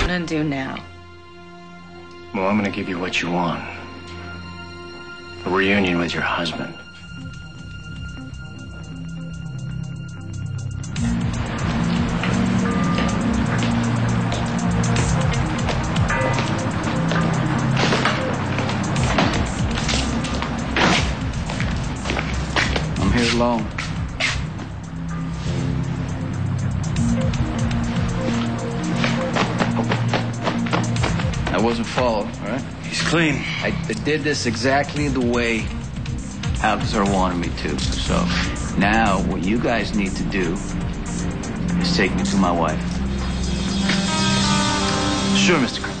gonna do now? Well, I'm gonna give you what you want. A reunion with your husband. I'm here alone. I wasn't followed, all right? He's clean. I did this exactly the way Alcazar wanted me to. So now what you guys need to do is take me to my wife. Sure, Mr. Criminal.